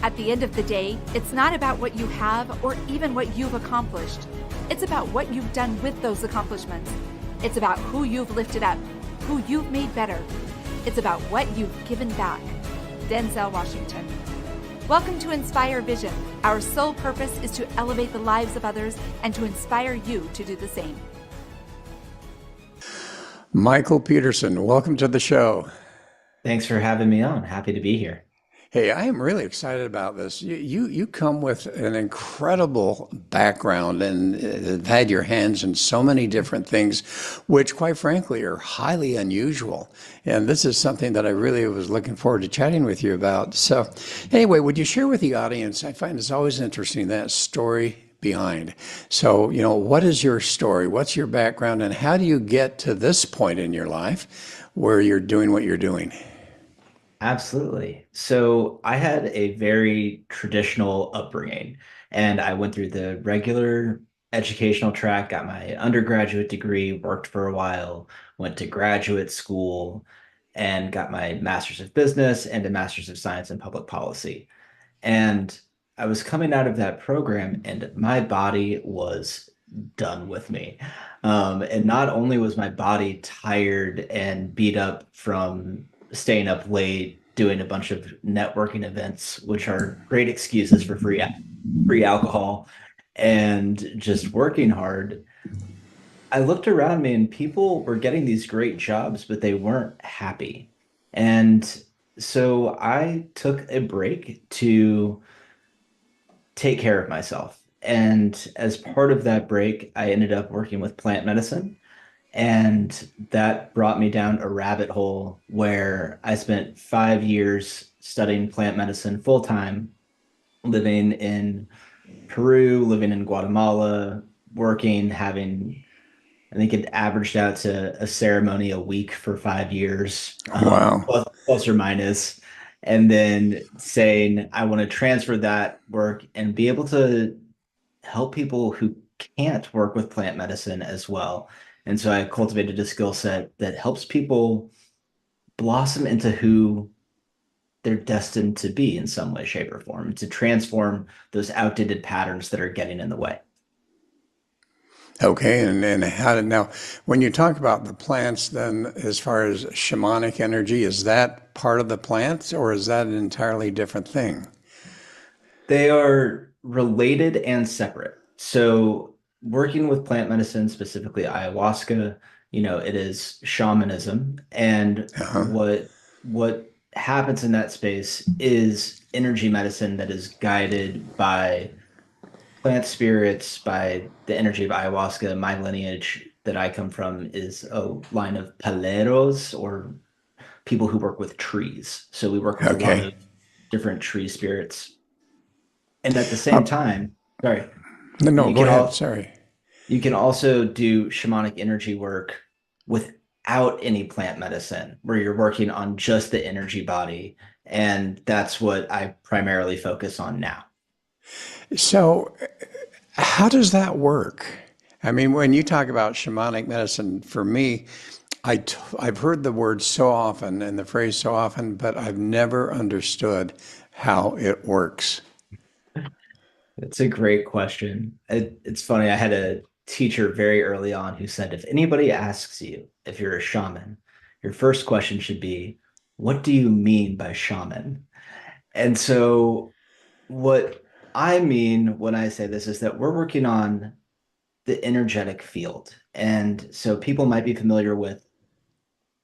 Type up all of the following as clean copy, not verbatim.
At the end of the day, it's not about what you have or even what you've accomplished. It's about what you've done with those accomplishments. It's about who you've lifted up, who you've made better. It's about what you've given back. Denzel Washington. Welcome to Inspire Vision. Our sole purpose is to elevate the lives of others and to inspire you to do the same. Michael Peterson, welcome to the show. Thanks for having me on. Happy to be here. Hey, I am really excited about this. You come with an incredible background and have had your hands in so many different things, which quite frankly are highly unusual. And this is something that I really was looking forward to chatting with you about. So anyway, would you share with the audience? I find it's always interesting, that story behind. So, what is your story? What's your background? And how do you get to this point in your life where you're doing what you're doing? Absolutely. So I had a very traditional upbringing, and I went through the regular educational track, got my undergraduate degree, worked for a while, went to graduate school, and got my master's of business and a master's of science in public policy. And I was coming out of that program, and my body was done with me. And not only was my body tired and beat up from staying up late, doing a bunch of networking events, which are great excuses for free alcohol, and just working hard. I looked around me and people were getting these great jobs, but they weren't happy. And so I took a break to take care of myself. And as part of that break, I ended up working with plant medicine. And that brought me down a rabbit hole where I spent 5 years studying plant medicine full time, living in Peru, living in Guatemala, working, having, I think it averaged out to a ceremony a week for 5 years, Wow. plus or minus. And then saying, I want to transfer that work and be able to help people who can't work with plant medicine as well. And so I cultivated a skill set that helps people blossom into who they're destined to be in some way, shape, or form, to transform those outdated patterns that are getting in the way. Okay, and how did now, when you talk about the plants, then as far as shamanic energy, is that part of the plants or is that an entirely different thing? They are related and separate. So working with plant medicine, specifically ayahuasca, it is shamanism. And Uh-huh. what happens in that space is energy medicine that is guided by plant spirits, by the energy of ayahuasca. My lineage that I come from is a line of paleros, or people who work with trees. So we work with a lot Okay. of different tree spirits. And at the Uh, same time, sorry, no, no, you go can ahead. all Sorry. you can also do shamanic energy work without any plant medicine, where you're working on just the energy body. And that's what I primarily focus on now. So, how does that work? I mean, when you talk about shamanic medicine, for me, I've heard the word so often and the phrase so often, but I've never understood how it works. It's a great question. It's funny. I had a teacher very early on who said, if anybody asks you if you're a shaman, your first question should be, what do you mean by shaman? And so, what I mean when I say this is that we're working on the energetic field. And so, people might be familiar with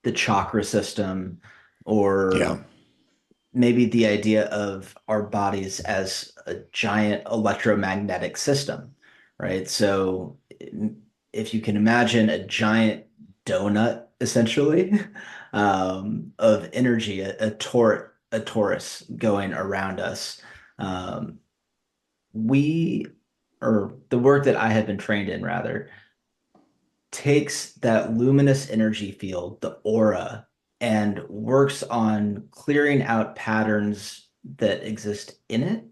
the chakra system, Yeah. or maybe the idea of our bodies as a giant electromagnetic system, right? So if you can imagine a giant donut, essentially, of energy, a torus going around us, um, we, or the work that I have been trained in, rather, takes that luminous energy field, the aura, and works on clearing out patterns that exist in it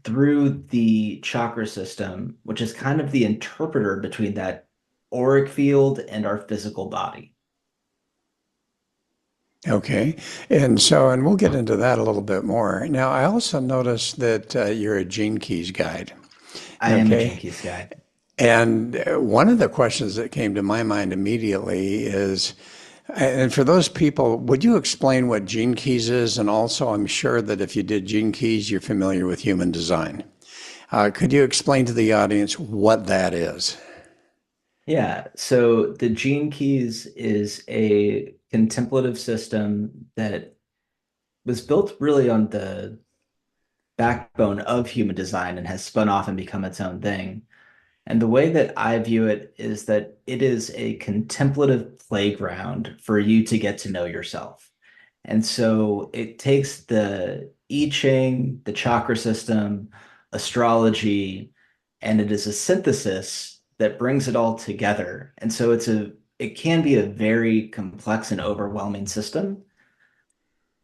through the chakra system, which is kind of the interpreter between that auric field and our physical body. Okay. And we'll get into that a little bit more. Now, I also noticed that you're a Gene Keys guide. I am a Gene Okay. Keys guy. And one of the questions that came to my mind immediately is, and for those people, would you explain what Gene Keys is? And also, I'm sure that if you did Gene Keys, you're familiar with human design. Could you explain to the audience what that is? Yeah, so the Gene Keys is a contemplative system that was built really on the backbone of human design and has spun off and become its own thing. And the way that I view it is that it is a contemplative playground for you to get to know yourself. And so it takes the I Ching, the chakra system, astrology, and it is a synthesis that brings it all together. And so it can be a very complex and overwhelming system.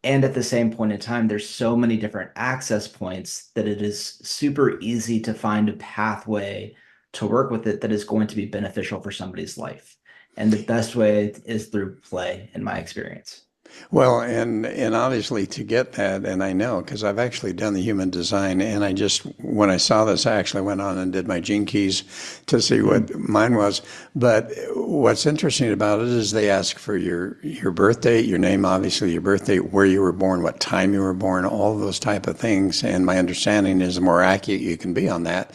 And at the same point in time, there's so many different access points that it is super easy to find a pathway to work with it that is going to be beneficial for somebody's life. And the best way is through play, in my experience. Well, and obviously to get that, and I know because I've actually done the human design, and I just when I saw this, I actually went on and did my gene keys to see what mine was. But what's interesting about it is they ask for your birth date, your name, obviously your birth date, where you were born, what time you were born, all those type of things. And my understanding is the more accurate you can be on that,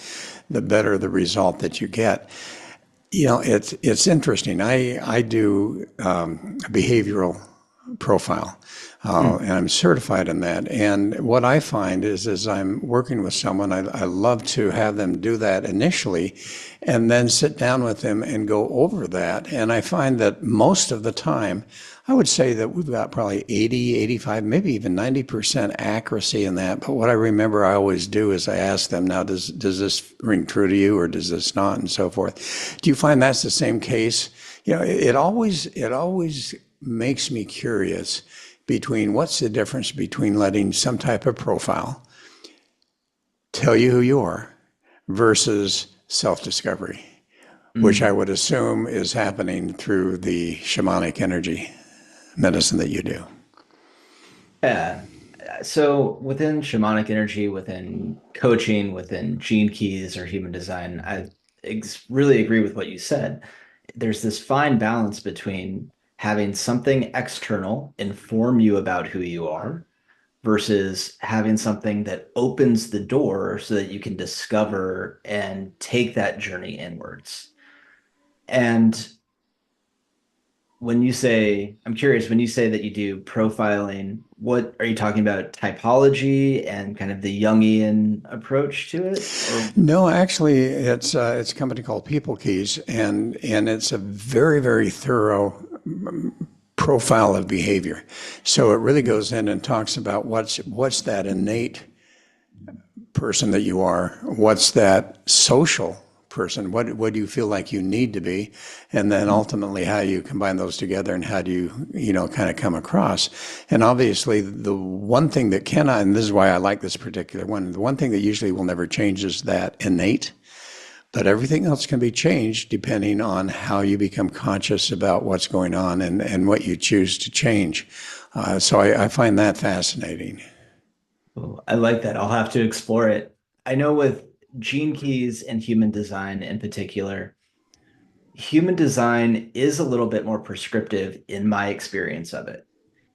the better the result that you get. It's interesting. I do a behavioral profile, Hmm. and I'm certified in that. And what I find is, as I'm working with someone, I love to have them do that initially, and then sit down with them and go over that. And I find that most of the time, I would say that we've got probably 80, 85, maybe even 90% accuracy in that. But what I remember I always do is I ask them, now, does this ring true to you or does this not, and so forth. Do you find that's the same case? It always makes me curious between what's the difference between letting some type of profile tell you who you are versus self-discovery, which I Mm. would assume is happening through the shamanic energy medicine that you do. Yeah. So within shamanic energy, within coaching, within gene keys or human design, I really agree with what you said. There's this fine balance between having something external inform you about who you are versus having something that opens the door so that you can discover and take that journey inwards. And I'm curious, when you say that you do profiling, what are you talking about? Typology and kind of the Jungian approach to it? Or, No, actually, it's a company called People Keys, and it's a very, very thorough profile of behavior. So it really goes in and talks about what's that innate person that you are, what's that social person, what do you feel like you need to be, and then ultimately how you combine those together and how do you kind of come across. And obviously the one thing that cannot, and this is why I like this particular one, the one thing that usually will never change is that innate, but everything else can be changed depending on how you become conscious about what's going on and what you choose to change. So I find that fascinating. oh, I like that. I'll have to explore it. I know with gene keys and human design in particular, human design is a little bit more prescriptive in my experience of it.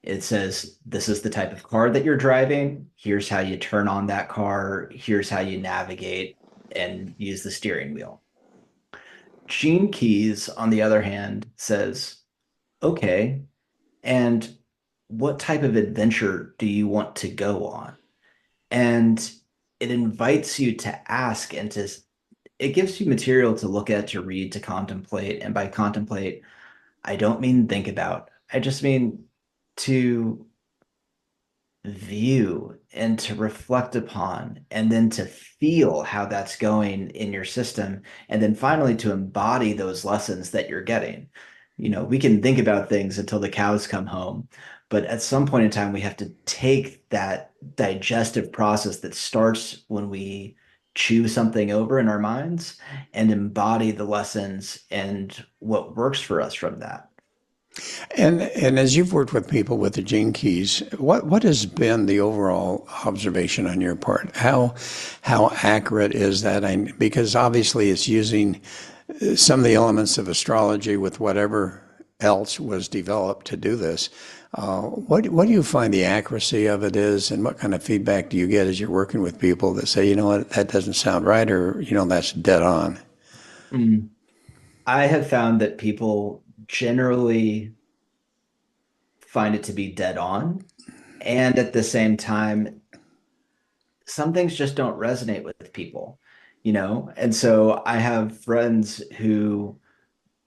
It says, this is the type of car that you're driving. Here's how you turn on that car. Here's how you navigate and use the steering wheel. Gene Keys, on the other hand, says, okay, and what type of adventure do you want to go on? And it invites you to ask and it gives you material to look at, to read, to contemplate. And by contemplate, I don't mean think about, I just mean to view and to reflect upon, and then to feel how that's going in your system, and then finally to embody those lessons that you're getting. We can think about things until the cows come home, but at some point in time, we have to take that digestive process that starts when we chew something over in our minds and embody the lessons and what works for us from that. And as you've worked with people with the gene keys, what has been the overall observation on your part? How accurate is that? Because obviously it's using some of the elements of astrology with whatever else was developed to do this. What do you find the accuracy of it is, and what kind of feedback do you get as you're working with people that say, you know what, that doesn't sound right, or you know, that's dead on? Mm. I have found that people generally find it to be dead on. And at the same time, some things just don't resonate with people, you know? And so I have friends who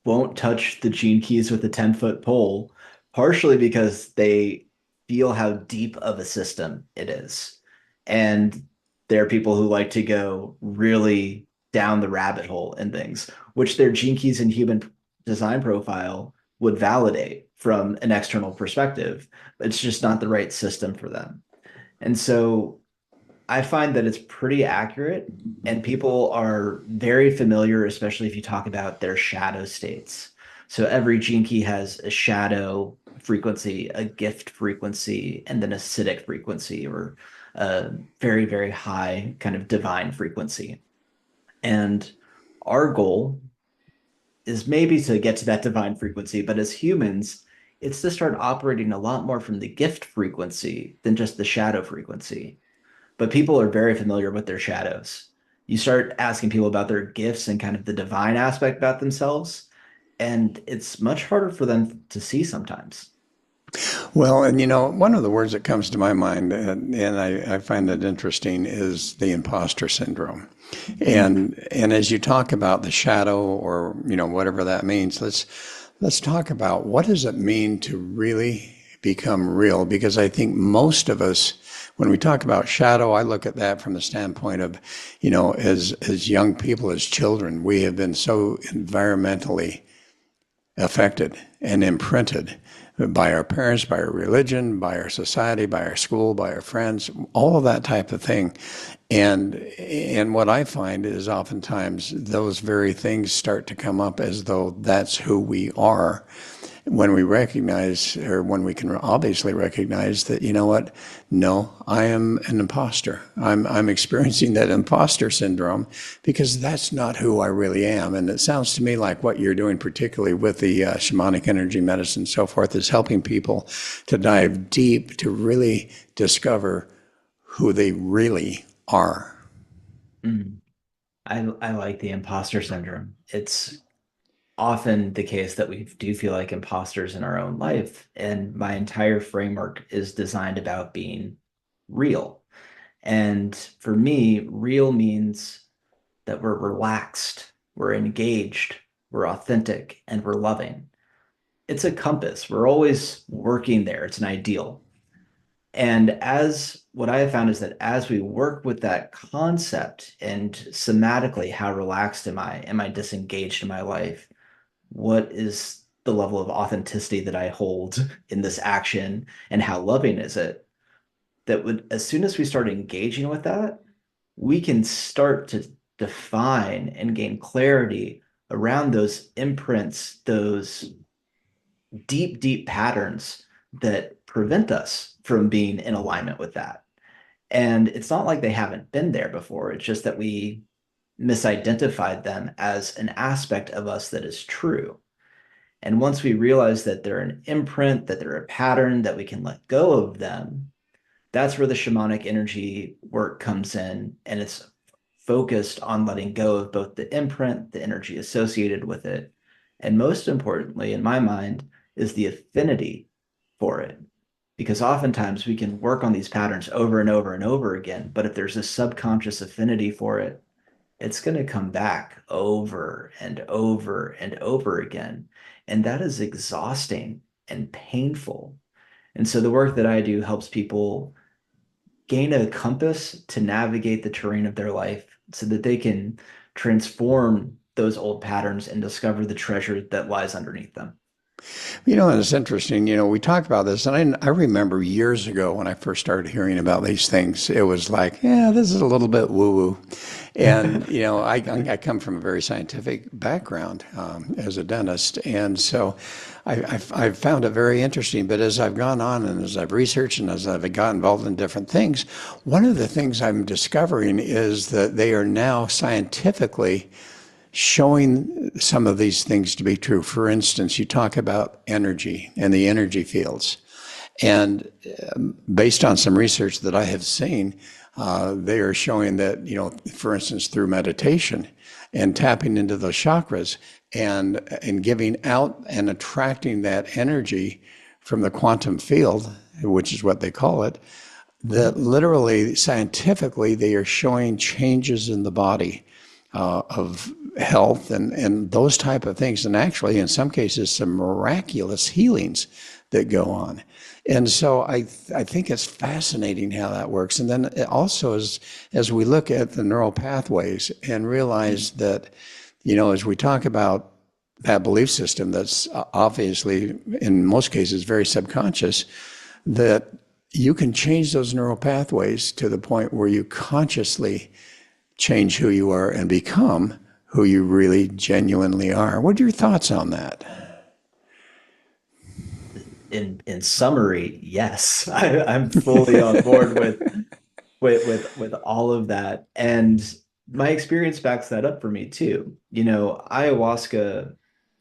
won't touch the gene keys with a 10-foot pole, partially because they feel how deep of a system it is. And there are people who like to go really down the rabbit hole in things, which their gene keys and human design profile would validate from an external perspective. It's just not the right system for them. And so I find that it's pretty accurate, and people are very familiar, especially if you talk about their shadow states. So every gene key has a shadow frequency, a gift frequency, and then a acidic frequency, or a very, very high kind of divine frequency. And our goal is maybe to get to that divine frequency, but as humans, it's to start operating a lot more from the gift frequency than just the shadow frequency, but people are very familiar with their shadows. You start asking people about their gifts and kind of the divine aspect about themselves, and it's much harder for them to see sometimes. Well, and you know, one of the words that comes to my mind, and I find it interesting, is the imposter syndrome. Mm, And as you talk about the shadow, or you know, whatever that means, let's talk about what does it mean to really become real? Because I think most of us, when we talk about shadow, I look at that from the standpoint of, you know, as young people, as children, we have been so environmentally affected and imprinted by our parents, by our religion, by our society, by our school, by our friends, all of that type of thing. And what I find is oftentimes those very things start to come up as though that's who we are, when we recognize, or when we can obviously recognize that, you know what, no, I am an imposter. I'm experiencing that imposter syndrome because that's not who I really am. And it sounds to me like what you're doing, particularly with the shamanic energy medicine and so forth, is helping people to dive deep to really discover who they really are. mm. I like the imposter syndrome. It's often the case that we do feel like imposters in our own life, and my entire framework is designed about being real. And for me, real means that we're relaxed, we're engaged, we're authentic, and we're loving. It's a compass. We're always working there. It's an ideal. And as what I have found is that as we work with that concept and somatically, how relaxed am I? Am I disengaged in my life? What is the level of authenticity that I hold in this action? And how loving is it? That would, as soon as we start engaging with that, we can start to define and gain clarity around those imprints, those deep, deep patterns that prevent us from being in alignment with that. And it's not like they haven't been there before. It's just that we misidentified them as an aspect of us that is true. And once we realize that they're an imprint, that they're a pattern, that we can let go of them, that's where the shamanic energy work comes in. And it's focused on letting go of both the imprint, the energy associated with it, and most importantly, in my mind, is the affinity for it. Because oftentimes we can work on these patterns over and over and over again, but if there's a subconscious affinity for it, it's going to come back over and over and over again. And that is exhausting and painful. And so the work that I do helps people gain a compass to navigate the terrain of their life so that they can transform those old patterns and discover the treasure that lies underneath them. And it's interesting, we talked about this, and I remember years ago when I first started hearing about these things, it was like, yeah, this is a little bit woo-woo. And, I come from a very scientific background as a dentist. And so I've found it very interesting. But as I've gone on and as I've researched and as I've got involved in different things, one of the things I'm discovering is that they are now scientifically showing some of these things to be true. For instance, you talk about energy and the energy fields. And based on some research that I have seen, they are showing that, for instance, through meditation and tapping into those chakras and giving out and attracting that energy from the quantum field, which is what they call it, that literally scientifically they are showing changes in the body of health and those type of things, and actually in some cases some miraculous healings that go on. And so I think it's fascinating how that works. And then also as we look at the neural pathways and realize that, as we talk about that belief system that's obviously in most cases very subconscious, that you can change those neural pathways to the point where you consciously change who you are and become who you really genuinely are. What are your thoughts on that? In summary, yes, I'm fully on board with all of that. And my experience backs that up for me too. Ayahuasca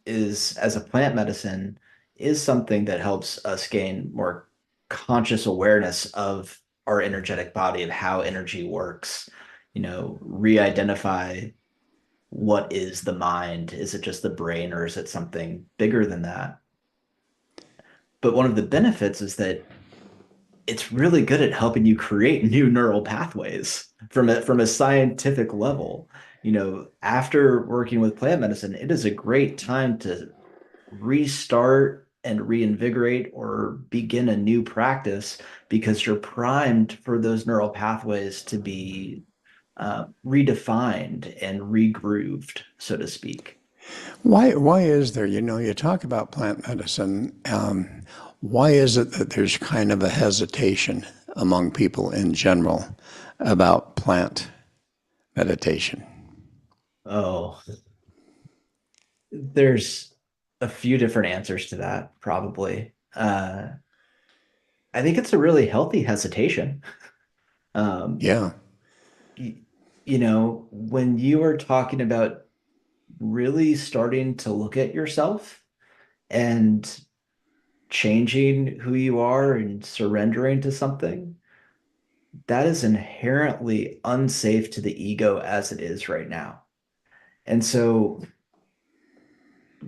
is, as a plant medicine, is something that helps us gain more conscious awareness of our energetic body and how energy works. Re-identify what is the mind. Is it just the brain, or is it something bigger than that? But one of the benefits is that it's really good at helping you create new neural pathways from a scientific level. After working with plant medicine, it is a great time to restart and reinvigorate or begin a new practice because you're primed for those neural pathways to be redefined and regrooved, so to speak. Why is there, you talk about plant medicine, why is it that there's kind of a hesitation among people in general about plant meditation? Oh, there's a few different answers to that, probably. I think it's a really healthy hesitation. Um, Yeah. y- when you are talking about really starting to look at yourself and changing who you are and surrendering to something, that is inherently unsafe to the ego as it is right now. And so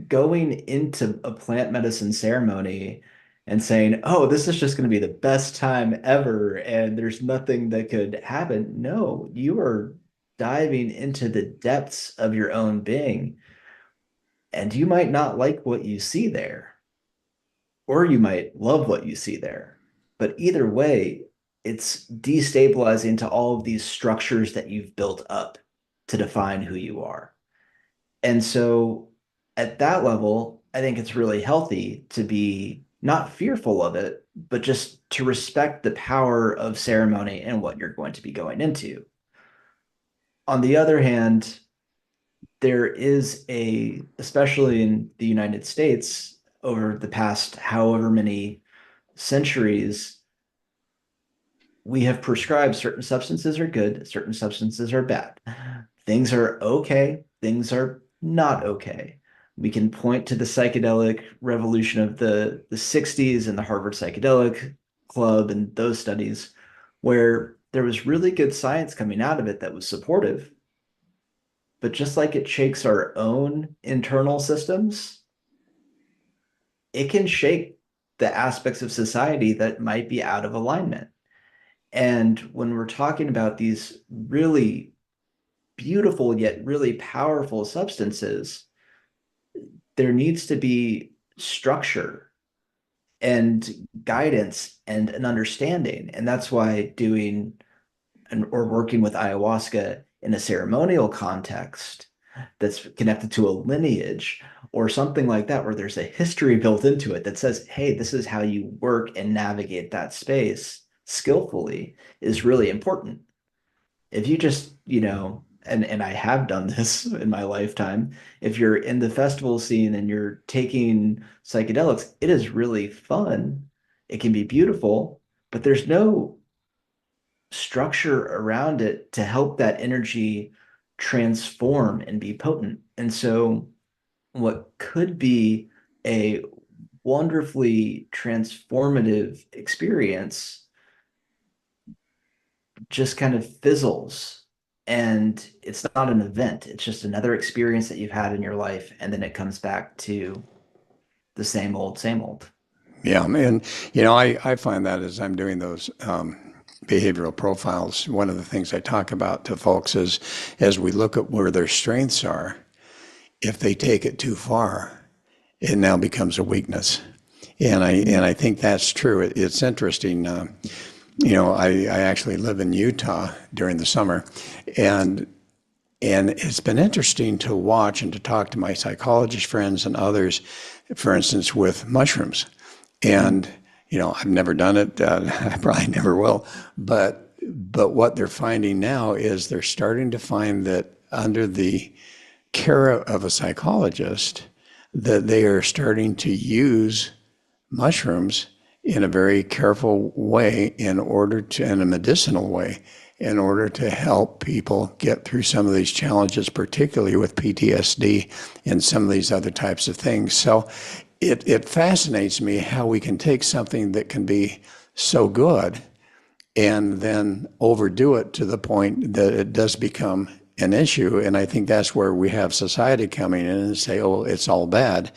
going into a plant medicine ceremony and saying, oh, this is just going to be the best time ever and there's nothing that could happen. No, you are diving into the depths of your own being, and you might not like what you see there, or you might love what you see there. But either way, it's destabilizing to all of these structures that you've built up to define who you are. And so at that level, I think it's really healthy to be not fearful of it, but just to respect the power of ceremony and what you're going to be going into. On the other hand, there is especially in the United States, over the past however many centuries, we have prescribed certain substances are good, certain substances are bad. Things are okay, things are not okay. We can point to the psychedelic revolution of the 60s and the Harvard Psychedelic Club and those studies, where there was really good science coming out of it that was supportive. But just like it shakes our own internal systems, it can shake the aspects of society that might be out of alignment. And when we're talking about these really beautiful yet really powerful substances, there needs to be structure and guidance and an understanding. And that's why doing or working with ayahuasca in a ceremonial context that's connected to a lineage or something like that, where there's a history built into it that says, hey, this is how you work and navigate that space skillfully, is really important. If you just, and I have done this in my lifetime, if you're in the festival scene and you're taking psychedelics, it is really fun. It can be beautiful, but there's no structure around it to help that energy transform and be potent. And so, what could be a wonderfully transformative experience just kind of fizzles. And it's not an event, it's just another experience that you've had in your life. And then it comes back to the same old, same old. Yeah, and I find that as I'm doing those behavioral profiles, one of the things I talk about to folks is as we look at where their strengths are, if they take it too far, it now becomes a weakness. And I think that's true. It's interesting. I actually live in Utah during the summer, and it's been interesting to watch and to talk to my psychologist friends and others, for instance, with mushrooms. And I've never done it. I probably never will. But what they're finding now is they're starting to find that under the care of a psychologist, that they are starting to use mushrooms in a very careful way in a medicinal way, in order to help people get through some of these challenges, particularly with PTSD and some of these other types of things. So it fascinates me how we can take something that can be so good and then overdo it to the point that it does become an issue. And I think that's where we have society coming in and say, oh, it's all bad,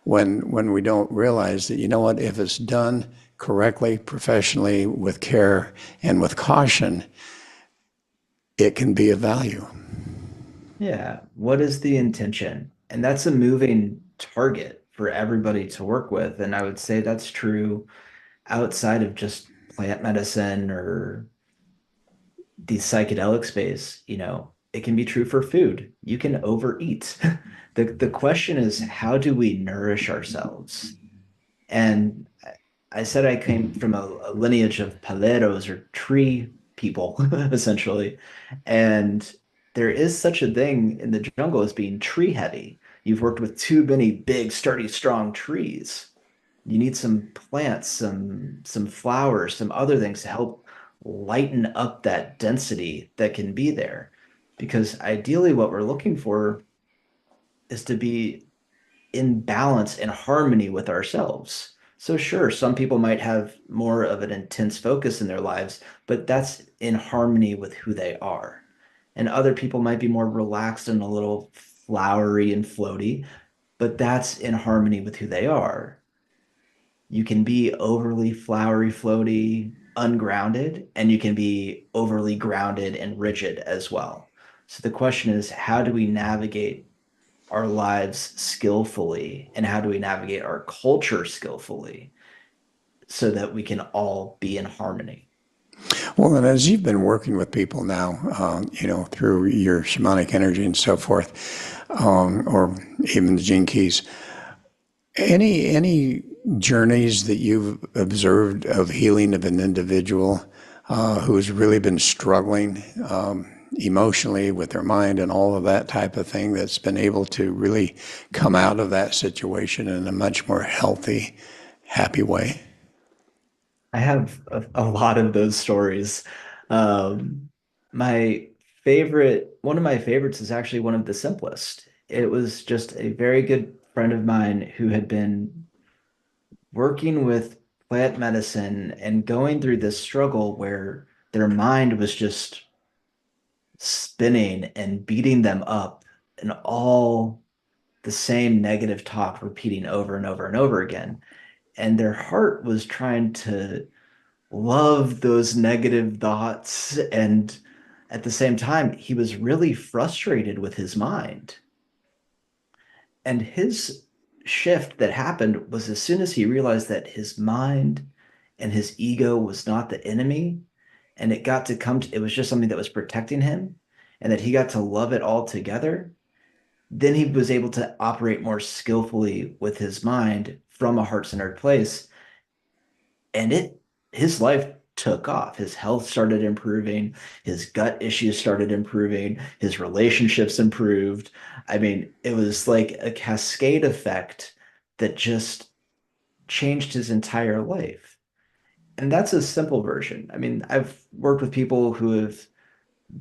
when we don't realize that, if it's done correctly, professionally, with care and with caution, it can be of value. Yeah. What is the intention? And that's a moving target for everybody to work with. And I would say that's true outside of just plant medicine or the psychedelic space. It can be true for food. You can overeat. The question is, how do we nourish ourselves? And I said I came from a lineage of paleros, or tree people, essentially. And there is such a thing in the jungle as being tree heavy. You've worked with too many big, sturdy, strong trees. You need some plants, some flowers, some other things to help lighten up that density that can be there. Because ideally, what we're looking for is to be in balance and harmony with ourselves. So, sure, some people might have more of an intense focus in their lives, but that's in harmony with who they are. And other people might be more relaxed and a little flowery and floaty, but that's in harmony with who they are. You can be overly flowery, floaty, ungrounded, and you can be overly grounded and rigid as well. So the question is, how do we navigate our lives skillfully, and how do we navigate our culture skillfully so that we can all be in harmony? Well, and as you've been working with people now, through your shamanic energy and so forth, or even the gene keys, any journeys that you've observed of healing of an individual who has really been struggling emotionally with their mind and all of that type of thing, that's been able to really come out of that situation in a much more healthy, happy way? I have a lot of those stories. Um, my one of my favorites is actually one of the simplest. It was just a very good friend of mine who had been working with plant medicine and going through this struggle where their mind was just spinning and beating them up, and all the same negative talk repeating over and over and over again. And their heart was trying to love those negative thoughts. And at the same time, he was really frustrated with his mind. And his shift that happened was as soon as he realized that his mind and his ego was not the enemy, and it got to come to, it was just something that was protecting him, and that he got to love it all together. then he was able to operate more skillfully with his mind from a heart-centered place. And his life took off. His health started improving, his gut issues started improving, his relationships improved. I mean, it was like a cascade effect that just changed his entire life. And that's a simple version. I mean, I've worked with people who have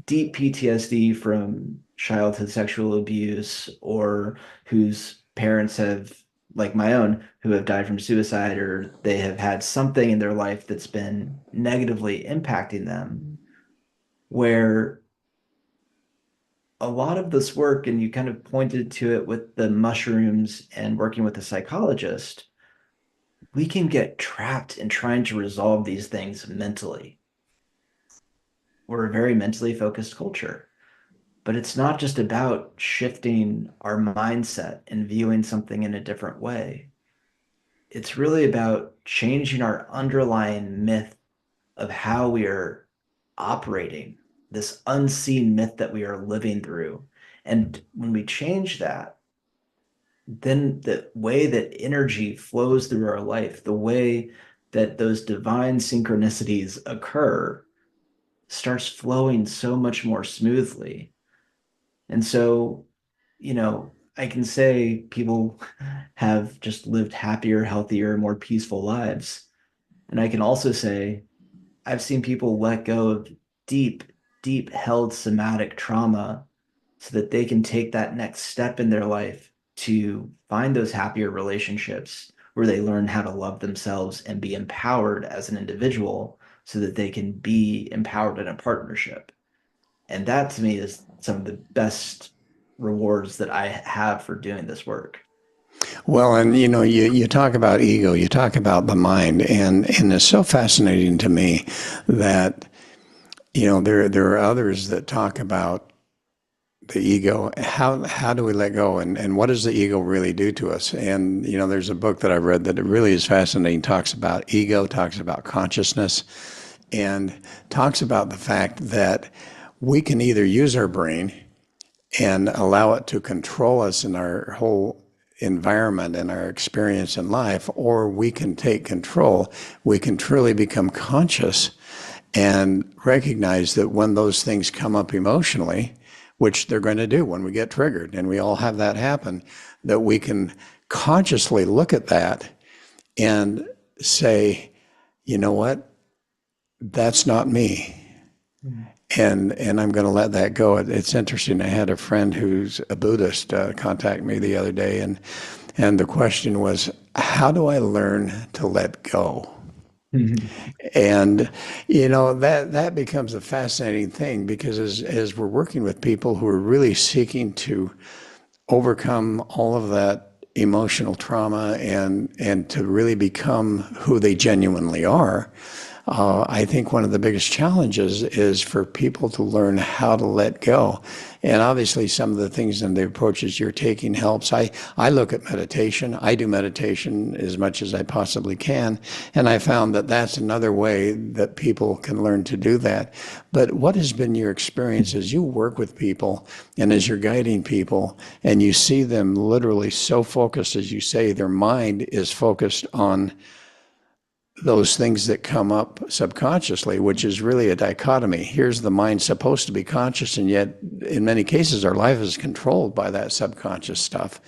deep PTSD from childhood sexual abuse or whose parents have, like my own, who have died from suicide or they have had something in their life that's been negatively impacting them, where a lot of this work, and you kind of pointed to it with the mushrooms and working with a psychologist, we can get trapped in trying to resolve these things mentally. We're a very mentally focused culture. But it's not just about shifting our mindset and viewing something in a different way. It's really about changing our underlying myth of how we are operating, this unseen myth that we are living through. And when we change that, then the way that energy flows through our life, the way that those divine synchronicities occur, starts flowing so much more smoothly. And so, I can say people have just lived happier, healthier, more peaceful lives. And I can also say I've seen people let go of deep, deep held somatic trauma so that they can take that next step in their life to find those happier relationships where they learn how to love themselves and be empowered as an individual so that they can be empowered in a partnership. And that to me is some of the best rewards that I have for doing this work. Well, and you talk about ego, you talk about the mind, and it's so fascinating to me that there are others that talk about the ego. How do we let go, and what does the ego really do to us? And there's a book that I've read that it really is fascinating. Talks about ego, talks about consciousness, and talks about the fact that we can either use our brain and allow it to control us in our whole environment and our experience in life, or we can take control. We can truly become conscious and recognize that when those things come up emotionally, which they're going to do when we get triggered, and we all have that happen, that we can consciously look at that and say, you know what, that's not me. Mhm. And I'm going to let that go. It's interesting. I had a friend who's a Buddhist contact me the other day, and the question was, how do I learn to let go? And that becomes a fascinating thing because as we're working with people who are really seeking to overcome all of that emotional trauma and to really become who they genuinely are, I think one of the biggest challenges is for people to learn how to let go. And obviously, some of the things and the approaches you're taking helps. I look at meditation. I do meditation as much as I possibly can. And I found that that's another way that people can learn to do that. But what has been your experience as you work with people and as you're guiding people and you see them literally so focused, as you say, their mind is focused on those things that come up subconsciously, which is really a dichotomy. Here's the mind supposed to be conscious, and yet in many cases our life is controlled by that subconscious stuff.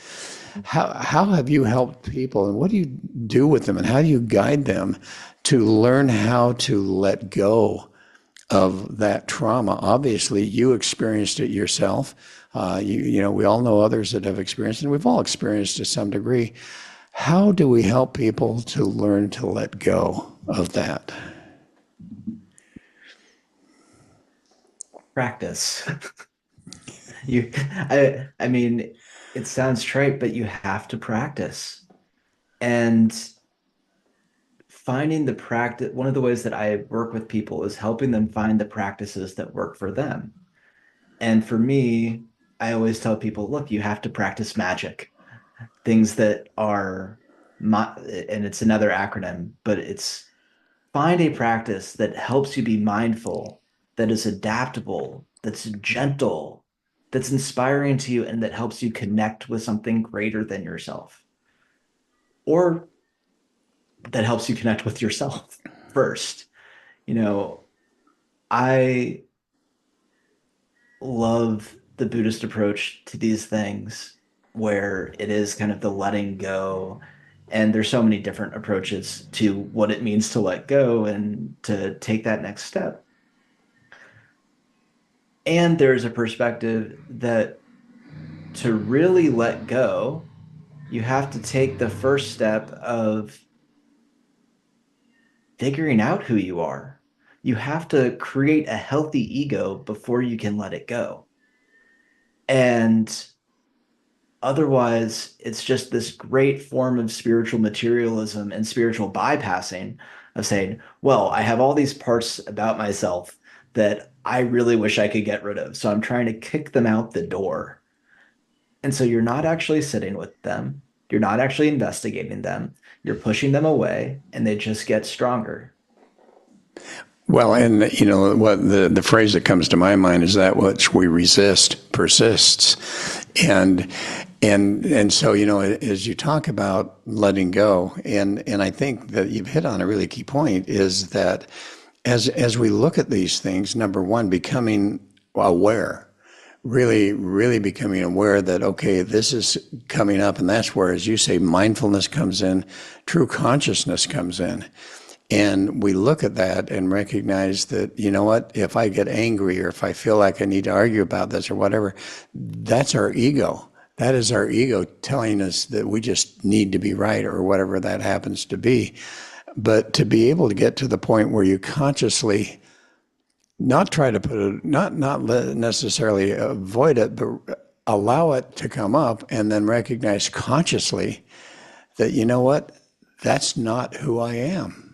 How have you helped people, and what do you do with them, and how do you guide them to learn how to let go of that trauma? Obviously, you experienced it yourself. We all know others that have experienced it, and we've all experienced it to some degree. How do we help people to learn to let go of that? Practice. I mean, it sounds trite, but you have to practice. And finding the practice, one of the ways that I work with people is helping them find the practices that work for them. And for me, I always tell people, look, you have to practice magic, things that are and it's another acronym, but it's find a practice that helps you be mindful, that is adaptable, that's gentle, that's inspiring to you and that helps you connect with something greater than yourself, or that helps you connect with yourself first. You know, I love the Buddhist approach to these things where it is kind of the letting go. And there's so many different approaches to what it means to let go and to take that next step. And there's a perspective that to really let go, you have to take the first step of figuring out who you are. You have to create a healthy ego before you can let it go. And otherwise, it's just this great form of spiritual materialism and spiritual bypassing of saying, well, I have all these parts about myself that I really wish I could get rid of. So I'm trying to kick them out the door. And so you're not actually sitting with them. You're not actually investigating them. You're pushing them away and they just get stronger. Well, and you know what the phrase that comes to my mind is that which we resist persists, and and so you know as you talk about letting go, and I think that you've hit on a really key point is that as we look at these things, number one, becoming aware, really becoming aware that okay, this is coming up, and that's where, as you say, mindfulness comes in, true consciousness comes in. And we look at that and recognize that, you know what, if I get angry or if I feel like I need to argue about this or whatever, that's our ego. That is our ego telling us that we just need to be right or whatever that happens to be. But to be able to get to the point where you consciously not try to put it, not necessarily avoid it, but allow it to come up and then recognize consciously that, you know what, that's not who I am.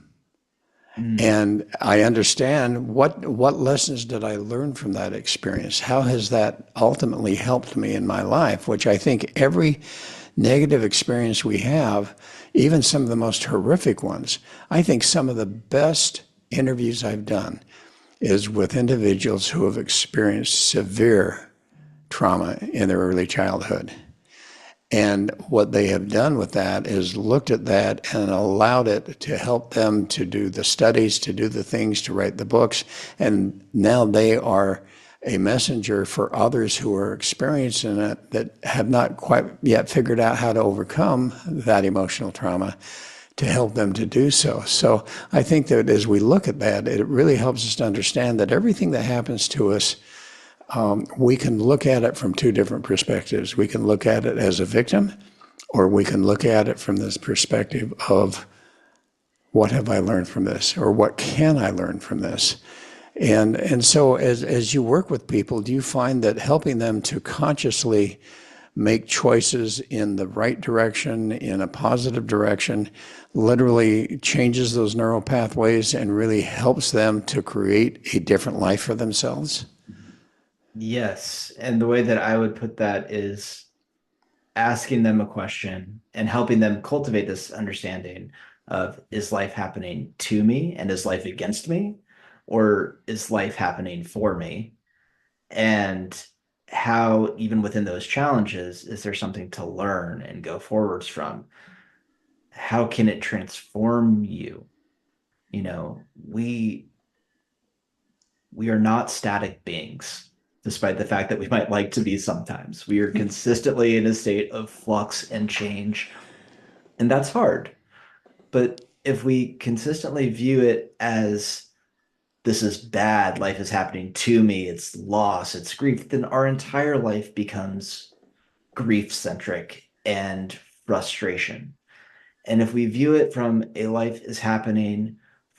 Mm. And I understand what lessons did I learn from that experience? How has that ultimately helped me in my life? Which I think every negative experience we have, even some of the most horrific ones, I think some of the best interviews I've done is with individuals who have experienced severe trauma in their early childhood. And what they have done with that is looked at that and allowed it to help them to do the studies, to do the things, to write the books. And now they are a messenger for others who are experiencing it that have not quite yet figured out how to overcome that emotional trauma to help them to do so. So I think that as we look at that, it really helps us to understand that everything that happens to us, we can look at it from two different perspectives. We can look at it as a victim, or we can look at it from this perspective of what have I learned from this, or what can I learn from this? And so as you work with people, do you find that helping them to consciously make choices in the right direction, in a positive direction, literally changes those neural pathways and really helps them to create a different life for themselves? Yes. And the way that I would put that is asking them a question and helping them cultivate this understanding of, is life happening to me and is life against me, or is life happening for me? And how, even within those challenges, is there something to learn and go forwards from? How can it transform you? You know, we are not static beings, despite the fact that we might like to be sometimes. We are consistently in a state of flux and change, and that's hard. But if we consistently view it as, this is bad, life is happening to me, it's loss, it's grief, then our entire life becomes grief centric and frustration. And if we view it from, a life is happening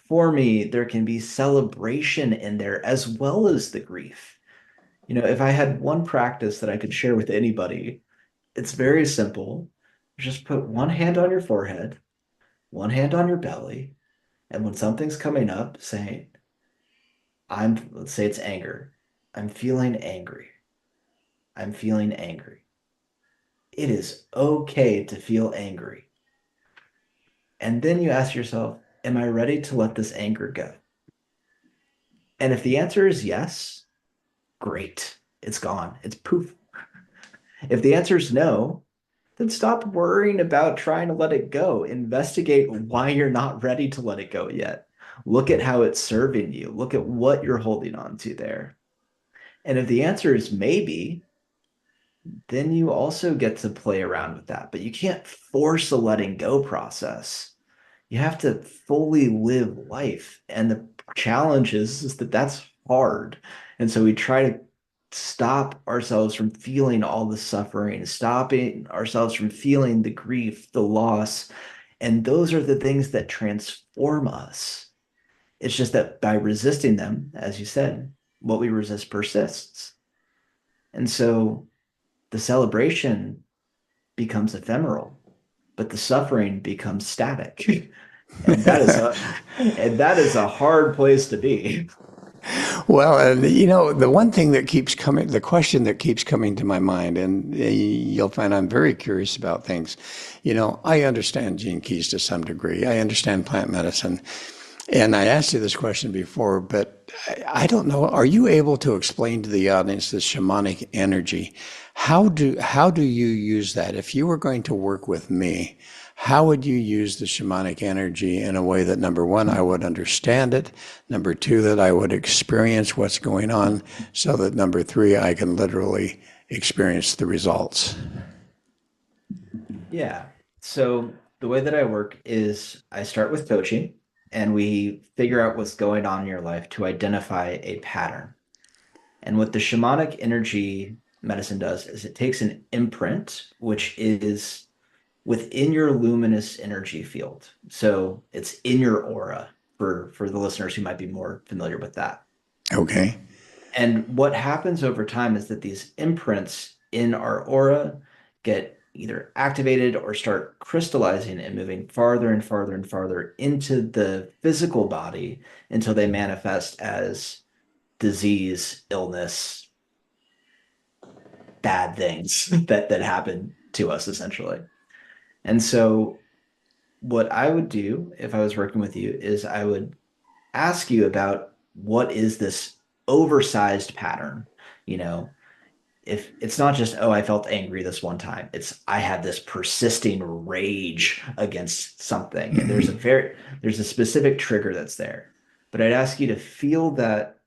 for me, there can be celebration in there as well as the grief. You know, if I had one practice that I could share with anybody, it's very simple. Just put one hand on your forehead, one hand on your belly, and when something's coming up, say, let's say it's anger. I'm feeling angry. I'm feeling angry. It is okay to feel angry. And then you ask yourself, am I ready to let this anger go? And if the answer is yes, great. it's gone. It's poof. If the answer is no, then stop worrying about trying to let it go. Investigate why you're not ready to let it go yet. Look at how it's serving you. Look at what you're holding on to there. And if the answer is maybe, then you also get to play around with that. But you can't force a letting go process. You have to fully live life. And the challenge is that that's hard. And so we try to stop ourselves from feeling all the suffering, stopping ourselves from feeling the grief, the loss. And those are the things that transform us. It's just that by resisting them, as you said, what we resist persists. And so the celebration becomes ephemeral, but the suffering becomes static. And that is a hard place to be. Well, and you know, the one thing that keeps coming, the question that keeps coming to my mind, and you'll find I'm very curious about things. You know, I understand gene keys to some degree. I understand plant medicine. And I asked you this question before, but I don't know. Are you able to explain to the audience the shamanic energy? How do you use that? If you were going to work with me, how would you use the shamanic energy in a way that, number one, I would understand it, number two, that I would experience what's going on, so that number three, I can literally experience the results? Yeah. So the way that I work is I start with coaching and we figure out what's going on in your life to identify a pattern. And what the shamanic energy medicine does is it takes an imprint, which is within your luminous energy field. So it's in your aura for the listeners who might be more familiar with that. Okay. And what happens over time is that these imprints in our aura get either activated or start crystallizing and moving farther and farther and farther into the physical body until they manifest as disease, illness, bad things that happen to us essentially. And so what I would do if I was working with you is I would ask you about what is this oversized pattern, you know, if it's not just, oh, I felt angry this one time, it's I have this persisting rage against something. And there's a specific trigger that's there. But I'd ask you to feel that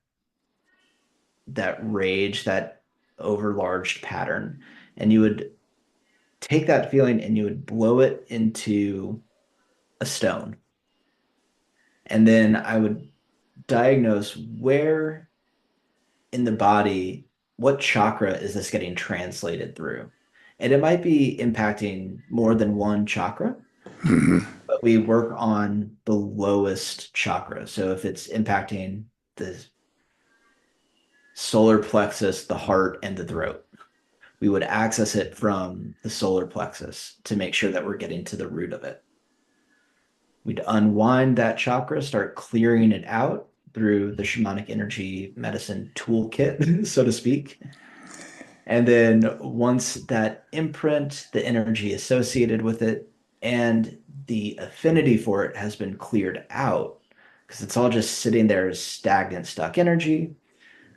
rage, that overlarged pattern, and you would take that feeling and you would blow it into a stone. And then I would diagnose where in the body, what chakra is this getting translated through? And it might be impacting more than one chakra, but we work on the lowest chakra. So if it's impacting the solar plexus, the heart, and the throat, we would access it from the solar plexus to make sure that we're getting to the root of it. We'd unwind that chakra, start clearing it out through the shamanic energy medicine toolkit, so to speak. And then once that imprint, the energy associated with it, and the affinity for it has been cleared out, because it's all just sitting there as stagnant, stuck energy,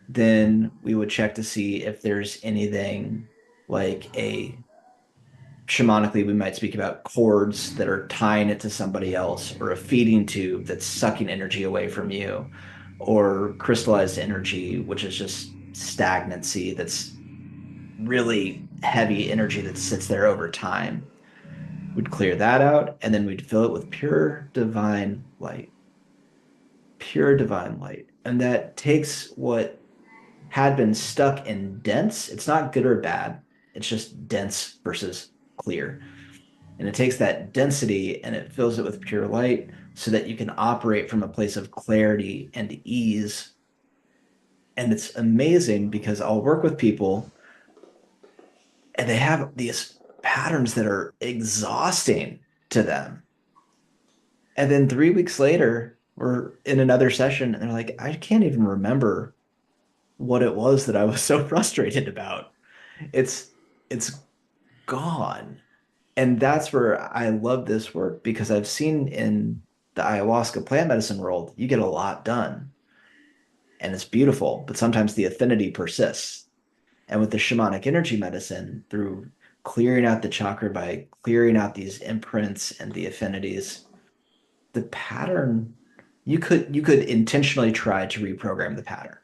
then we would check to see if there's anything like a shamanically, we might speak about cords that are tying it to somebody else, or a feeding tube that's sucking energy away from you, or crystallized energy, which is just stagnancy that's really heavy energy that sits there over time. We'd clear that out, and then we'd fill it with pure divine light. And that takes what had been stuck in dense, it's not good or bad, it's just dense versus clear. And it takes that density and it fills it with pure light so that you can operate from a place of clarity and ease. And it's amazing because I'll work with people and they have these patterns that are exhausting to them. And then 3 weeks later, we're in another session and they're like, I can't even remember what it was that I was so frustrated about. It's it's gone. And that's where I love this work because I've seen in the ayahuasca plant medicine world, you get a lot done and it's beautiful, but sometimes the affinity persists. And with the shamanic energy medicine, through clearing out the chakra by clearing out these imprints and the affinities, the pattern you could intentionally try to reprogram the pattern.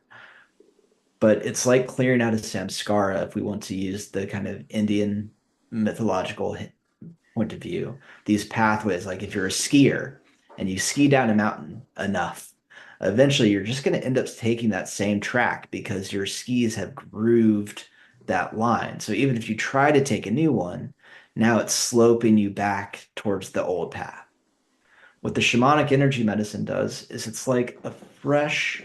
But it's like clearing out a samskara if we want to use the kind of Indian mythological point of view. These pathways, like if you're a skier and you ski down a mountain enough, eventually you're just going to end up taking that same track because your skis have grooved that line. So even if you try to take a new one, now it's sloping you back towards the old path. What the shamanic energy medicine does is it's like a fresh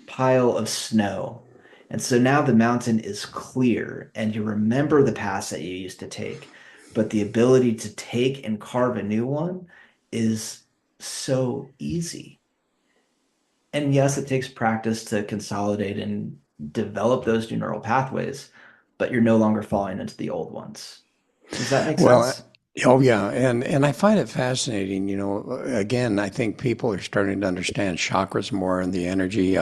pile of snow. And so now the mountain is clear and you remember the paths that you used to take. But the ability to take and carve a new one is so easy. And yes, it takes practice to consolidate and develop those new neural pathways, but you're no longer falling into the old ones. Does that make Well, sense? oh yeah, and I find it fascinating. Again, I think people are starting to understand chakras more and the energy.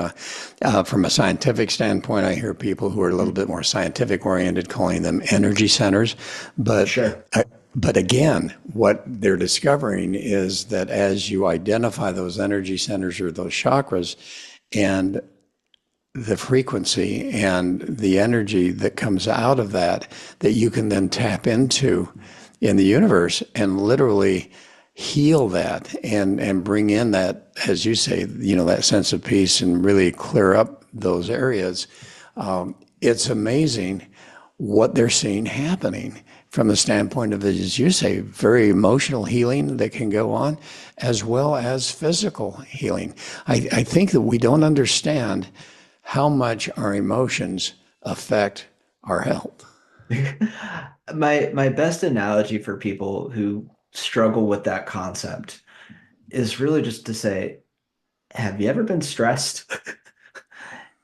From a scientific standpoint, I hear people who are a little bit more scientific oriented calling them energy centers, but. Sure. uh, But again, what they're discovering is that as you identify those energy centers or those chakras, and the frequency and the energy that comes out of that, that you can then tap into in the universe and literally heal that and bring in that, as you say, that sense of peace and really clear up those areas. It's amazing what they're seeing happening from the standpoint of, as you say, very emotional healing that can go on, as well as physical healing. I think that we don't understand how much our emotions affect our health. My best analogy for people who struggle with that concept is really just to say, have you ever been stressed?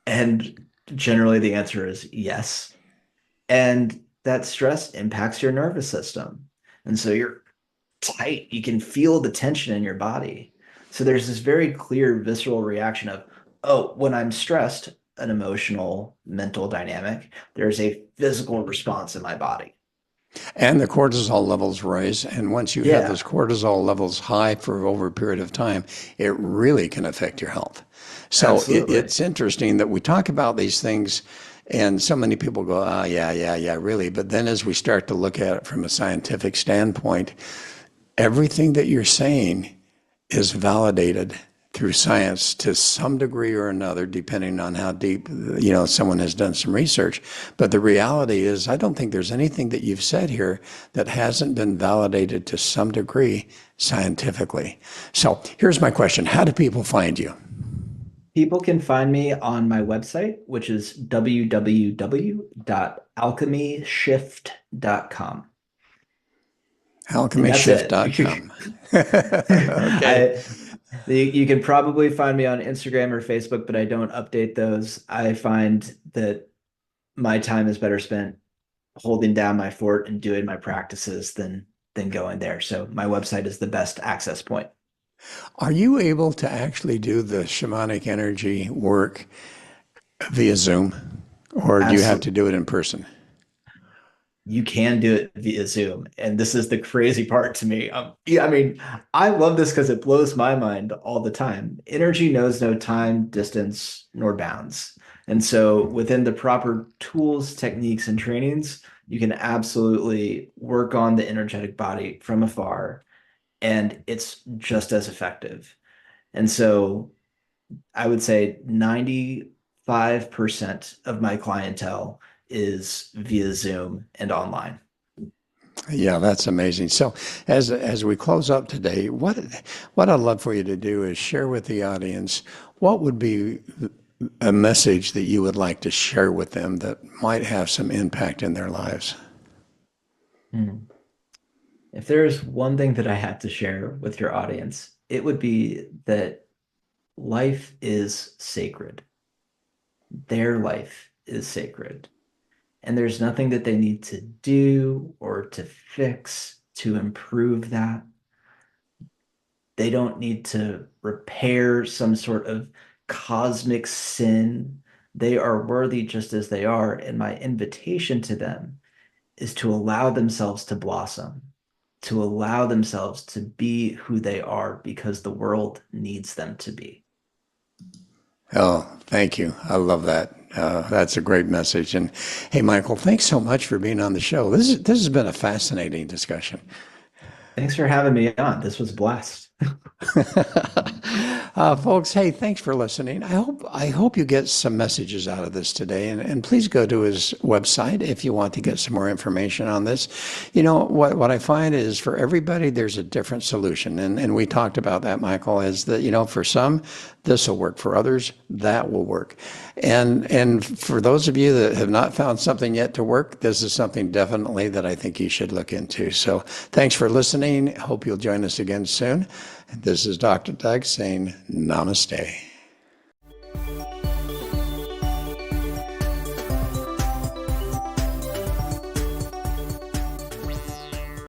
And generally the answer is yes. And that stress impacts your nervous system. And so you're tight. You can feel the tension in your body. So there's this very clear visceral reaction of, oh, when I'm stressed, an emotional, mental dynamic, there's a physical response in my body. And the cortisol levels rise. And once you have Yeah, those cortisol levels high for over a period of time, it really can affect your health. So absolutely. it's interesting that we talk about these things and so many people go, oh, yeah, yeah, yeah, really. But then as we start to look at it from a scientific standpoint, everything that you're saying is validated through science to some degree or another, depending on how deep, someone has done some research. But the reality is, I don't think there's anything that you've said here that hasn't been validated to some degree scientifically. So here's my question. How do people find you? People can find me on my website, which is www.alchemyshift.com. And that's it. Alchemyshift.com. Okay. I you can probably find me on Instagram or Facebook, but I don't update those. I find that my time is better spent holding down my fort and doing my practices than going there. So my website is the best access point. Are you able to actually do the shamanic energy work via Zoom, or do you have Absolutely. to do it in person? You can do it via Zoom. And this is the crazy part to me. Yeah, I mean, I love this because it blows my mind all the time. Energy knows no time, distance, nor bounds. And so within the proper tools, techniques, and trainings, you can absolutely work on the energetic body from afar, and it's just as effective. And so I would say 95% of my clientele is via Zoom and online. Yeah, that's amazing. So, as we close up today, what I'd love for you to do is share with the audience what would be a message that you would like to share with them that might have some impact in their lives. Hmm. If there's one thing that I had to share with your audience, it would be that life is sacred. Their life is sacred. And there's nothing that they need to do or to fix to improve that. They don't need to repair some sort of cosmic sin They are worthy just as they are. And my invitation to them is to allow themselves to blossom, to allow themselves to be who they are because the world needs them to be. Oh, thank you. I love that. That's a great message. And hey, Michael, thanks so much for being on the show. This has been a fascinating discussion. Thanks for having me on. This was a blast. Folks, hey, thanks for listening. I hope you get some messages out of this today, and please go to his website if you want to get some more information on this. You know, what I find is for everybody, there's a different solution, and we talked about that, Michael, is that, you know, for some, this will work. For others, that will work. And for those of you that have not found something yet to work, this is something definitely that I think you should look into. So thanks for listening. Hope you'll join us again soon. This is Dr. Doug saying namaste.